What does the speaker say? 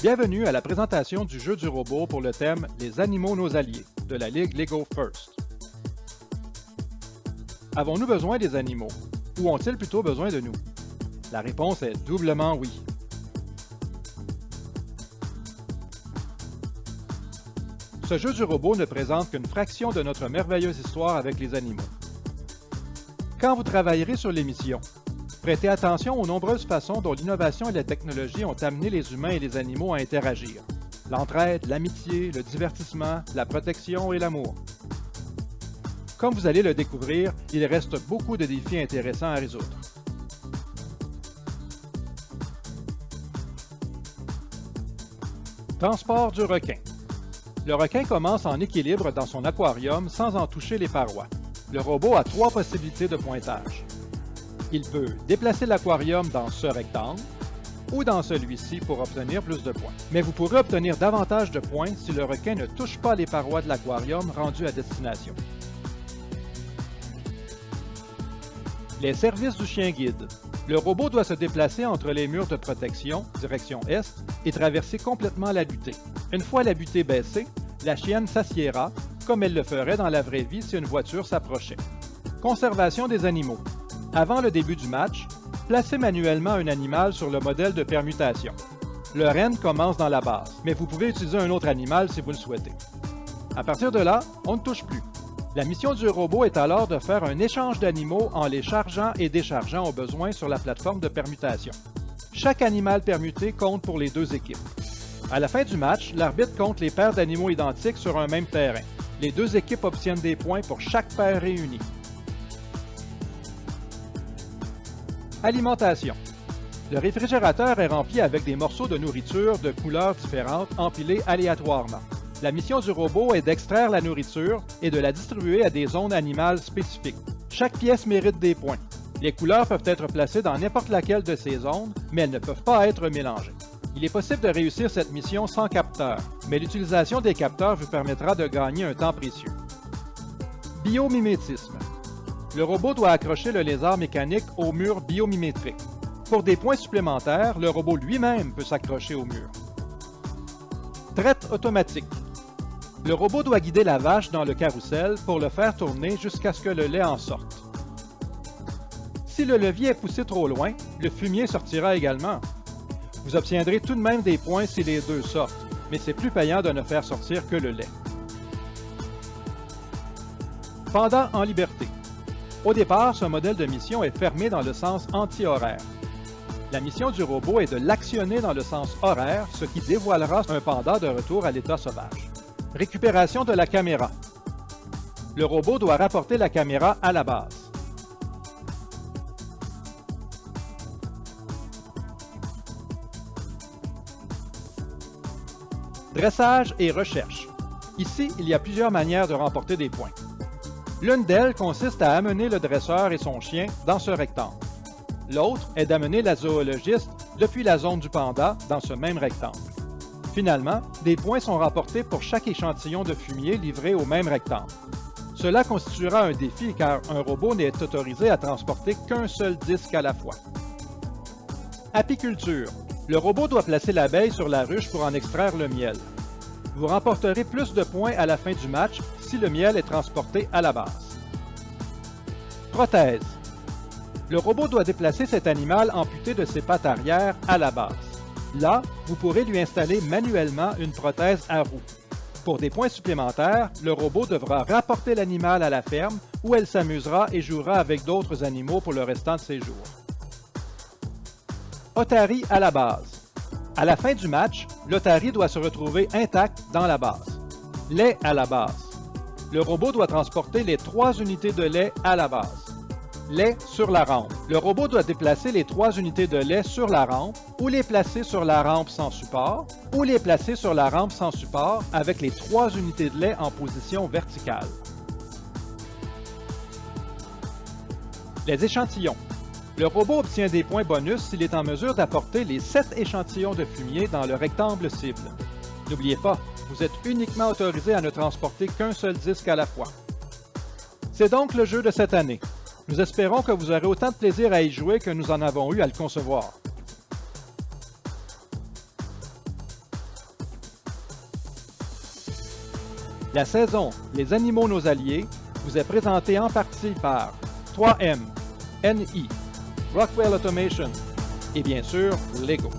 Bienvenue à la présentation du jeu du robot pour le thème « Les animaux nos alliés » de la Ligue Lego First. Avons-nous besoin des animaux? Ou ont-ils plutôt besoin de nous? La réponse est doublement oui. Ce jeu du robot ne présente qu'une fraction de notre merveilleuse histoire avec les animaux. Quand vous travaillerez sur l'émission, prêtez attention aux nombreuses façons dont l'innovation et la technologie ont amené les humains et les animaux à interagir. L'entraide, l'amitié, le divertissement, la protection et l'amour. Comme vous allez le découvrir, il reste beaucoup de défis intéressants à résoudre. Transport du requin. Le requin commence en équilibre dans son aquarium sans en toucher les parois. Le robot a 3 possibilités de pointage. Il peut déplacer l'aquarium dans ce rectangle ou dans celui-ci pour obtenir plus de points. Mais vous pourrez obtenir davantage de points si le requin ne touche pas les parois de l'aquarium rendu à destination. Les services du chien guide. Le robot doit se déplacer entre les murs de protection, direction est, et traverser complètement la butée. Une fois la butée baissée, la chienne s'assiera, comme elle le ferait dans la vraie vie si une voiture s'approchait. Conservation des animaux. Avant le début du match, placez manuellement un animal sur le modèle de permutation. Le renne commence dans la base, mais vous pouvez utiliser un autre animal si vous le souhaitez. À partir de là, on ne touche plus. La mission du robot est alors de faire un échange d'animaux en les chargeant et déchargeant au besoin sur la plateforme de permutation. Chaque animal permuté compte pour les 2 équipes. À la fin du match, l'arbitre compte les paires d'animaux identiques sur un même terrain. Les 2 équipes obtiennent des points pour chaque paire réunie. Alimentation. Le réfrigérateur est rempli avec des morceaux de nourriture de couleurs différentes empilés aléatoirement. La mission du robot est d'extraire la nourriture et de la distribuer à des zones animales spécifiques. Chaque pièce mérite des points. Les couleurs peuvent être placées dans n'importe laquelle de ces zones, mais elles ne peuvent pas être mélangées. Il est possible de réussir cette mission sans capteur, mais l'utilisation des capteurs vous permettra de gagner un temps précieux. Biomimétisme. Le robot doit accrocher le lézard mécanique au mur biomimétrique. Pour des points supplémentaires, le robot lui-même peut s'accrocher au mur. Traite automatique. Le robot doit guider la vache dans le carrousel pour le faire tourner jusqu'à ce que le lait en sorte. Si le levier est poussé trop loin, le fumier sortira également. Vous obtiendrez tout de même des points si les 2 sortent, mais c'est plus payant de ne faire sortir que le lait. Panda en liberté. Au départ, ce modèle de mission est fermé dans le sens anti-horaire. La mission du robot est de l'actionner dans le sens horaire, ce qui dévoilera un panda de retour à l'état sauvage. Récupération de la caméra. Le robot doit rapporter la caméra à la base. Dressage et recherche. Ici, il y a plusieurs manières de remporter des points. L'une d'elles consiste à amener le dresseur et son chien dans ce rectangle. L'autre est d'amener la zoologiste depuis la zone du panda dans ce même rectangle. Finalement, des points sont remportés pour chaque échantillon de fumier livré au même rectangle. Cela constituera un défi car un robot n'est autorisé à transporter qu'un seul disque à la fois. Apiculture. Le robot doit placer l'abeille sur la ruche pour en extraire le miel. Vous remporterez plus de points à la fin du match si le miel est transporté à la base. Prothèse. Le robot doit déplacer cet animal amputé de ses pattes arrière à la base. Là, vous pourrez lui installer manuellement une prothèse à roue. Pour des points supplémentaires, le robot devra rapporter l'animal à la ferme où elle s'amusera et jouera avec d'autres animaux pour le restant de ses jours. Otarie à la base. À la fin du match, l'otarie doit se retrouver intact dans la base. Lait à la base. Le robot doit transporter les 3 unités de lait à la base. Lait sur la rampe. Le robot doit déplacer les 3 unités de lait sur la rampe ou les placer sur la rampe sans support ou les placer sur la rampe sans support avec les 3 unités de lait en position verticale. Les échantillons. Le robot obtient des points bonus s'il est en mesure d'apporter les 7 échantillons de fumier dans le rectangle cible. N'oubliez pas, vous êtes uniquement autorisé à ne transporter qu'un seul disque à la fois. C'est donc le jeu de cette année. Nous espérons que vous aurez autant de plaisir à y jouer que nous en avons eu à le concevoir. La saison Les animaux nos alliés vous est présentée en partie par 3M, NI, Rockwell Automation et bien sûr Lego.